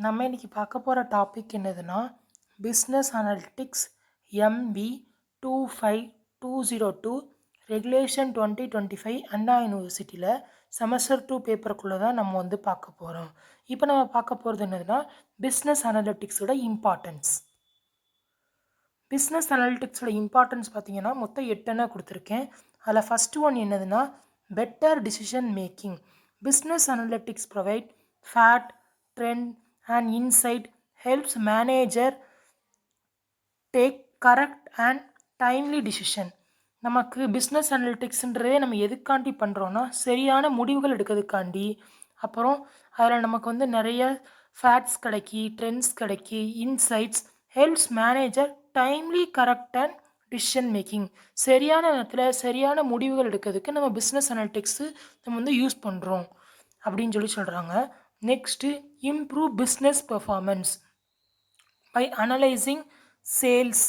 நம்ம இன்னைக்கு பார்க்க போகிற டாபிக் என்னதுன்னா பிஸ்னஸ் அனலிட்டிக்ஸ் எம்பி 25202 ரெகுலேஷன் 2025 அண்ணா யூனிவர்சிட்டியில் செமஸ்டர் 2 பேப்பருக்குள்ளே தான் நம்ம வந்து பார்க்க போகிறோம். இப்போ நம்ம பார்க்க போகிறது என்னதுன்னா பிஸ்னஸ் அனலிட்டிக்ஸோட இம்பார்ட்டன்ஸ். பிஸ்னஸ் அனலிட்டிக்ஸோட இம்பார்ட்டன்ஸ் பார்த்தீங்கன்னா மொத்தம் 8 கொடுத்துருக்கேன். அதில் ஃபஸ்ட்டு ஒன் என்னதுன்னா better decision making. Business analytics provide fact, trend and insight helps manager take correct and timely decision. நமக்கு பிஸ்னஸ் அனலிட்டிக்ஸ்ன்றதே நம்ம எதுக்காண்டி பண்ணுறோன்னா சரியான முடிவுகள் எடுக்கிறதுக்காண்டி. அப்புறம் அதில் நமக்கு வந்து நிறைய ஃபேக்ட்ஸ் கிடைக்கி, ட்ரெண்ட்ஸ் கிடைக்கி, insights helps manager timely correct and decision making. சரியான நேரத்தில் சரியான முடிவுகள் எடுக்கிறதுக்கு நம்ம பிஸ்னஸ் அனலிட்டிக்ஸு நம்ம வந்து யூஸ் பண்ணுறோம் அப்படின்னு சொல்கிறாங்க. Next improve business performance by analyzing sales,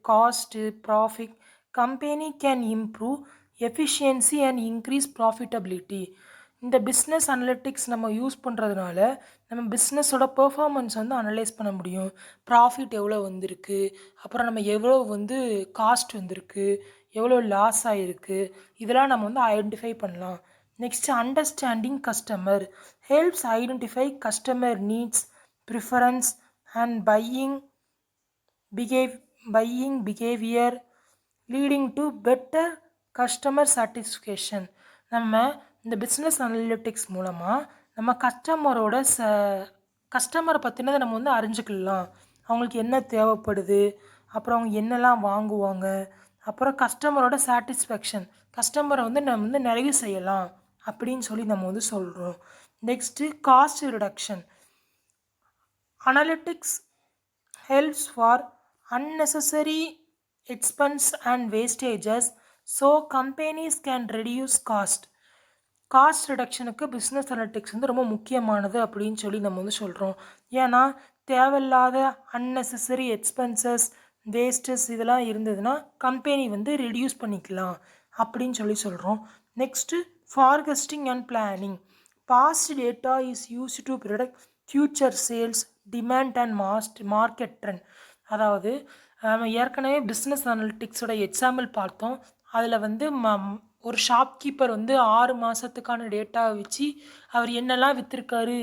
cost, profit. Company can improve efficiency and increase profitability. இந்த பிஸ்னஸ் அனலிட்டிக்ஸ் நம்ம யூஸ் பண்ணுறதுனால நம்ம பிஸ்னஸோட பெர்ஃபார்மன்ஸ் வந்து அனலைஸ் பண்ண முடியும். ப்ராஃபிட் எவ்வளோ வந்திருக்கு, அப்புறம் நம்ம எவ்வளோ வந்து காஸ்ட் வந்திருக்கு, எவ்வளோ லாஸ் ஆகிருக்கு, இதெல்லாம் நம்ம வந்து ஐடென்டிஃபை பண்ணலாம். Next understanding customer helps identify customer needs, preference and buying behavior leading to better customer satisfaction. நம்ம இந்த பிஸ்னஸ் அனலிட்டிக்ஸ் மூலமாக நம்ம கஸ்டமரை பற்றினதை நம்ம வந்து அறிஞ்சிக்கலாம். அவங்களுக்கு என்ன தேவைப்படுது, அப்புறம் அவங்க என்னெல்லாம் வாங்குவாங்க, அப்புறம் கஸ்டமரோட சாட்டிஸ்ஃபேக்ஷன், கஸ்டமரை வந்து நம்ம வந்து நிறைவு செய்யலாம் அப்படின்னு சொல்லி நம்ம வந்து சொல்கிறோம். Next cost reduction. Analytics helps for unnecessary expense and wastages so companies can reduce cost. Cost ரிடக்ஷனுக்கு பிஸ்னஸ் அனலிட்டிக்ஸ் வந்து ரொம்ப முக்கியமானது அப்படின்னு சொல்லி நம்ம வந்து சொல்கிறோம். ஏன்னா தேவையில்லாத அன்னெசசரி எக்ஸ்பென்சஸ், வேஸ்டஸ் இதெல்லாம் இருந்ததுன்னா கம்பெனி வந்து ரெடியூஸ் பண்ணிக்கலாம் அப்படின்னு சொல்லி சொல்கிறோம். Next forecasting and planning. Past data is used to predict future sales, demand and market trend. அதாவது நம்ம ஏற்கனவே பிஸ்னஸ் அனலிட்டிக்ஸோட எக்ஸாம்பிள் பார்த்தோம். அதில் வந்து ஒரு ஷாப்கீப்பர் வந்து 6 மாதத்துக்கான டேட்டாவை வச்சு அவர் என்னெல்லாம் விற்றுருக்காரு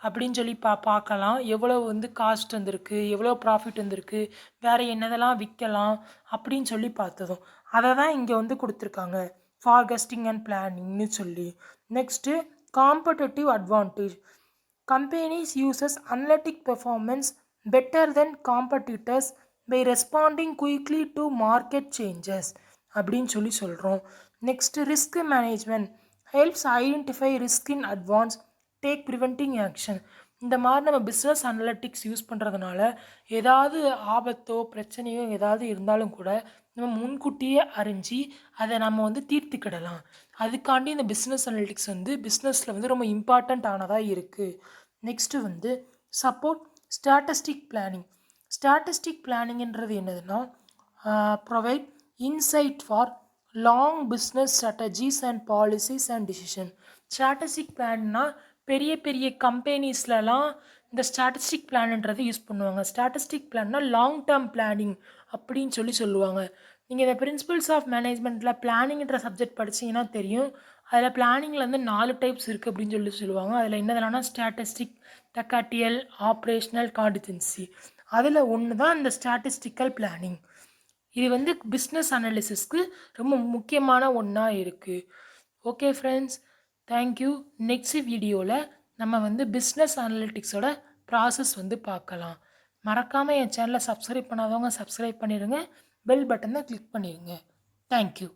அப்படின்னு சொல்லி பார்க்கலாம். எவ்வளோ வந்து காஸ்ட் வந்திருக்கு, எவ்வளோ ப்ராஃபிட் வந்திருக்கு, வேறு என்னதெல்லாம் விற்கலாம் அப்படின்னு சொல்லி பார்த்ததும் அதை தான் இங்கே வந்து கொடுத்துருக்காங்க, forecasting and planningனு சொல்லி. Next competitive advantage. Companies uses analytic performance better then competitors by responding quickly to market changes அப்படின்னு சொல்லி சொல்கிறோம். Next risk management helps identify risk in advance, take preventing action. இந்த மாதிரி நம்ம பிஸ்னஸ் அனலிட்டிக்ஸ் யூஸ் பண்ணுறதுனால ஏதாவது ஆபத்தோ பிரச்சனையோ ஏதாவது இருந்தாலும் கூட நம்ம முன்கூட்டியே அறிஞ்சு அதை நம்ம வந்து தீர்த்துக்கிடலாம். அதுக்காண்டி இந்த பிஸ்னஸ் அனலிட்டிக்ஸ் வந்து பிஸ்னஸில் வந்து ரொம்ப இம்பார்ட்டண்ட் ஆனதாக இருக்குது. நெக்ஸ்ட்டு வந்து சப்போர்ட் ஸ்டாட்டிஸ்டிக் பிளானிங். ஸ்டாட்டிஸ்டிக் பிளானிங்ன்றது என்னதுன்னா provide insight for long business strategies and policies and decision. Statistic பிளான்னா பெரிய பெரிய கம்பெனிஸ்லலாம் இந்த ஸ்டாட்டிஸ்டிக் பிளான்ன்றது யூஸ் பண்ணுவாங்க. ஸ்டாட்டிஸ்டிக் பிளான்னா லாங் டேர்ம் பிளானிங் அப்படின்னு சொல்லி சொல்லுவாங்க. நீங்கள் இந்த பிரின்சிபல்ஸ் ஆஃப் மேனேஜ்மெண்ட்டில் பிளானிங்ன்ற சப்ஜெக்ட் படிச்சிங்கன்னா தெரியும். அதில் பிளானிங்கில் வந்து 4 டைப்ஸ் இருக்குது அப்படின்னு சொல்லி சொல்லுவாங்க. அதில் என்னதுனா ஸ்டாட்டிஸ்டிக், டெக்காட்டியல், ஆப்ரேஷ்னல், காண்டிஜென்சி. அதில் ஒன்று தான் இந்த ஸ்டாட்டிஸ்டிக்கல் பிளானிங். இது வந்து பிஸ்னஸ் அனாலிசிஸ்க்கு ரொம்ப முக்கியமான ஒன்றா இருக்குது. Okay friends, thank you. நெக்ஸ்ட் வீடியோவில் நம்ம வந்து பிஸ்னஸ் அனலிட்டிக்ஸோட ப்ராசஸ் வந்து பார்க்கலாம். மறக்காமல் என் சேனலை சப்ஸ்கிரைப் பண்ணாதவங்க சப்ஸ்கிரைப் பண்ணிடுங்க, பெல் பட்டனை கிளிக் பண்ணிடுங்க. தேங்க்யூ.